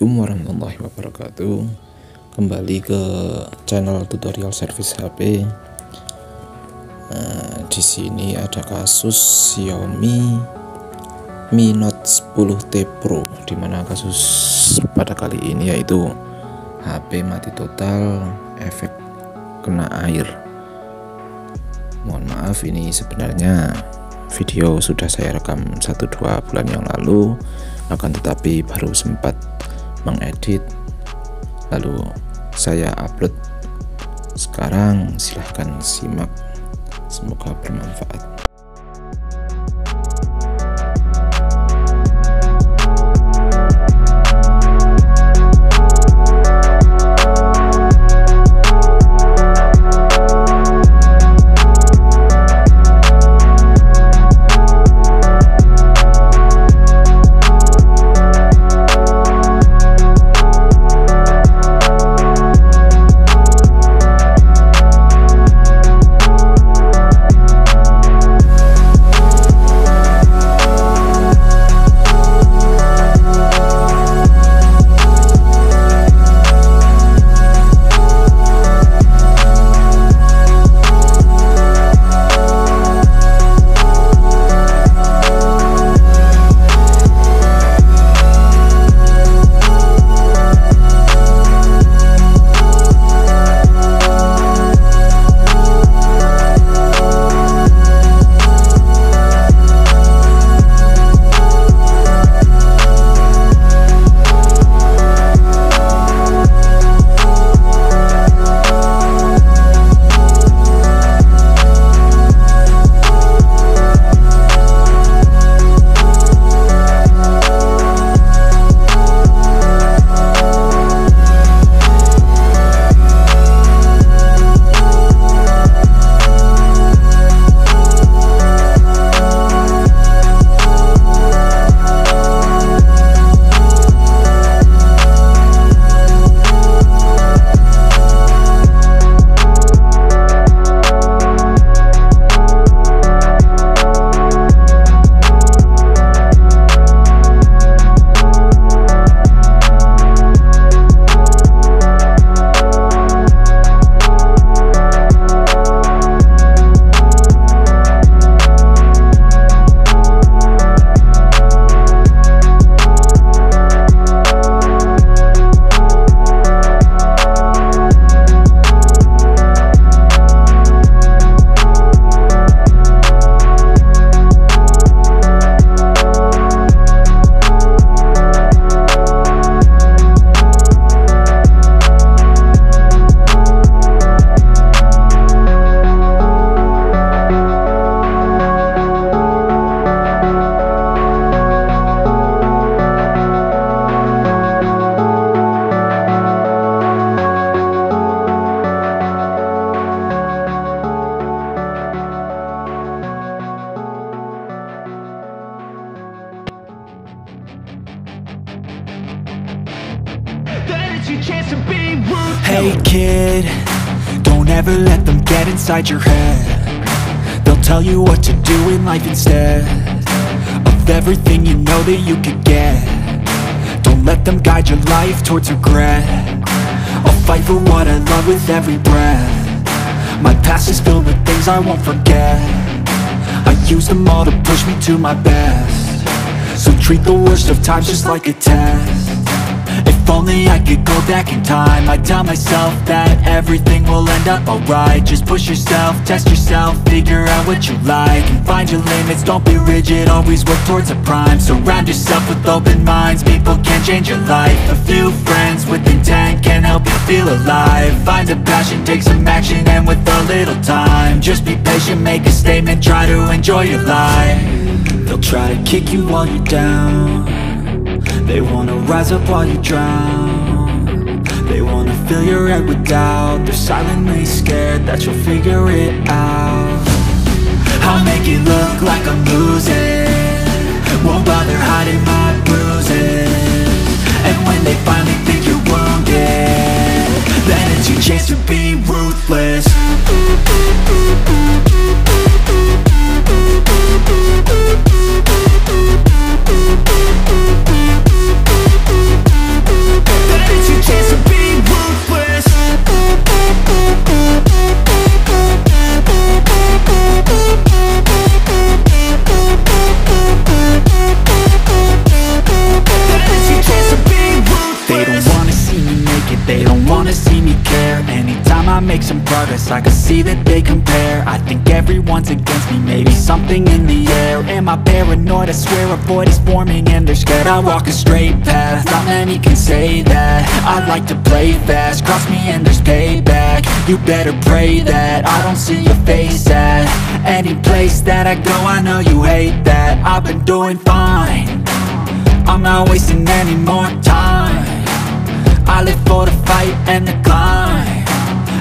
Assalamualaikum warahmatullahi wabarakatuh. Kembali ke channel tutorial service HP. Di sini ada kasus Xiaomi Mi Note 10T Pro, dimana kasus pada kali ini yaitu HP mati total efek kena air. Mohon maaf, ini sebenarnya video sudah saya rekam 1-2 bulan yang lalu, akan tetapi baru sempat mengedit lalu saya upload sekarang. Silahkan simak, semoga bermanfaat. Hey kid, don't ever let them get inside your head. They'll tell you what to do in life instead of everything you know that you could get. Don't let them guide your life towards regret. I'll fight for what I love with every breath. My past is filled with things I won't forget. I use them all to push me to my best. So treat the worst of times just like a test. If only I could go back in time, I'd tell myself that everything will end up alright. Just push yourself, test yourself, figure out what you like, and find your limits, don't be rigid, always work towards a prime. Surround yourself with open minds, people can change your life. A few friends with intent can help you feel alive. Find a passion, take some action, and with a little time, just be patient, make a statement, try to enjoy your life. They'll try to kick you while you're down. They wanna rise up while you drown. They wanna fill your head with doubt. They're silently scared that you'll figure it out. I'll make it look like I'm losing, won't bother hiding my bruises. And when they finally think you're wounded, then it's your chance to be ruthless. progress, I can see that they compare. I think everyone's against me, maybe something in the air. Am I paranoid? I swear a void is forming and they're scared. I walk a straight path, not many can say that. I like to play fast, cross me and there's payback. You better pray that I don't see your face at any place that I go. I know you hate that. I've been doing fine, I'm not wasting any more time. I live for the fight and the climb,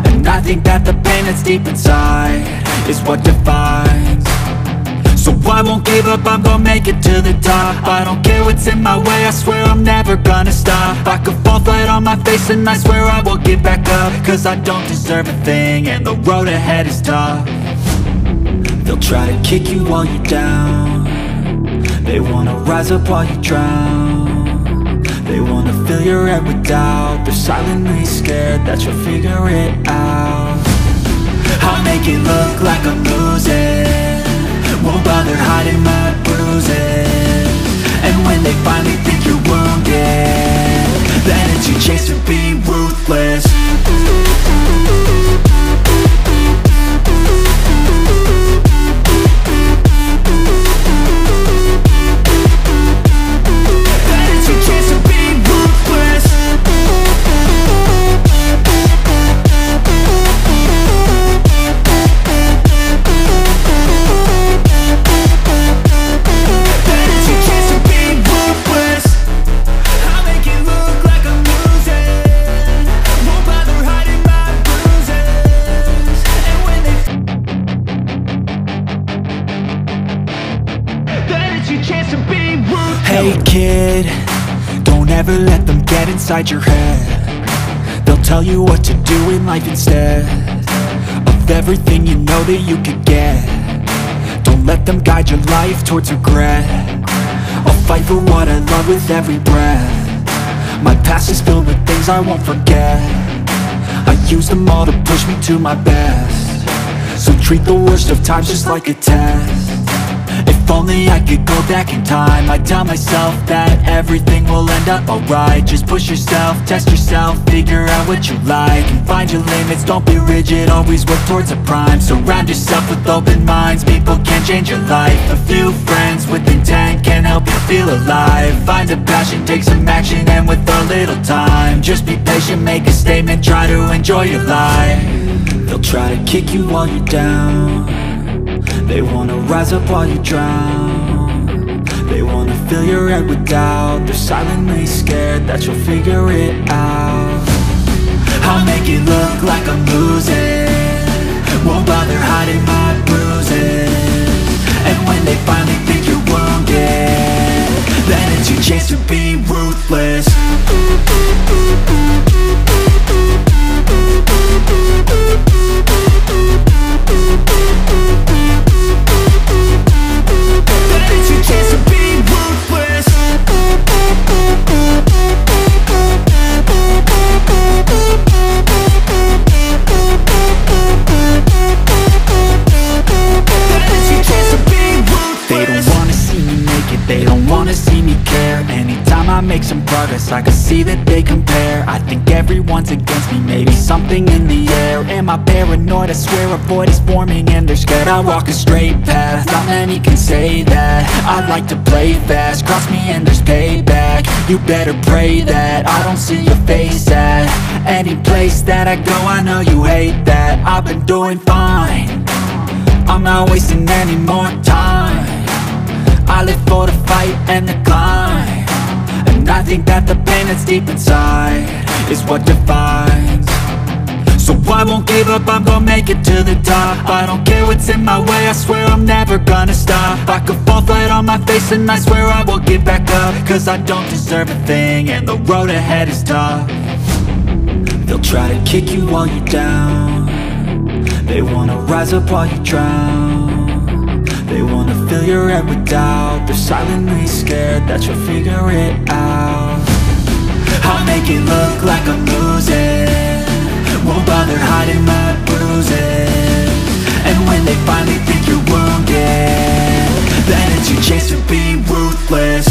and I think that the pain that's deep inside is what defines. So I won't give up, I'm gonna make it to the top. I don't care what's in my way, I swear I'm never gonna stop. I could fall flat on my face and I swear I will get back up, cause I don't deserve a thing and the road ahead is tough. They'll try to kick you while you're down, they wanna rise up while you drown. They wanna fill your head with doubt, they're silently scared that you'll figure it out. I'll make it look like I'm losing, won't bother hiding my bruises. And when they finally think you're wounded, then it's your chance to be ruthless. Hey kid, don't ever let them get inside your head. They'll tell you what to do in life instead of everything you know that you could get. Don't let them guide your life towards regret. I'll fight for what I love with every breath. My past is filled with things I won't forget. I use them all to push me to my best. So treat the worst of times just like a test. If only I could go back in time, I'd tell myself that everything will end up alright. Just push yourself, test yourself, figure out what you like, and find your limits, don't be rigid, always work towards a prime. Surround yourself with open minds, people can change your life. A few friends with intent can help you feel alive. Find a passion, take some action, and with a little time, just be patient, make a statement, try to enjoy your life. They'll try to kick you while you're down, they wanna rise up while you drown. They wanna fill your head with doubt, they're silently scared that you'll figure it out. I'll make it look like I'm losing, won't bother hiding my bruises. And when they finally think you're wounded, then it's your chance to be ruthless. Make some progress, I can see that they compare. I think everyone's against me, maybe something in the air. Am I paranoid? I swear a void is forming and they're scared. I walk a straight path, not many can say that. I like to play fast, cross me and there's payback. You better pray that I don't see your face at any place that I go. I know you hate that. I've been doing fine, I'm not wasting any more time. I live for the fight and the climb, and I think that the pain that's deep inside is what defines. So I won't give up, I'm gonna make it to the top. I don't care what's in my way, I swear I'm never gonna stop. I could fall flat on my face and I swear I will get back up, cause I don't deserve a thing and the road ahead is tough. They'll try to kick you while you're down, they wanna rise up while you drown. They wanna fill your head with doubt, they're silently scared that you'll figure it out. I'll make it look like I'm losing, won't bother hiding my bruises. And when they finally think you're wounded, then it's your chance to be ruthless.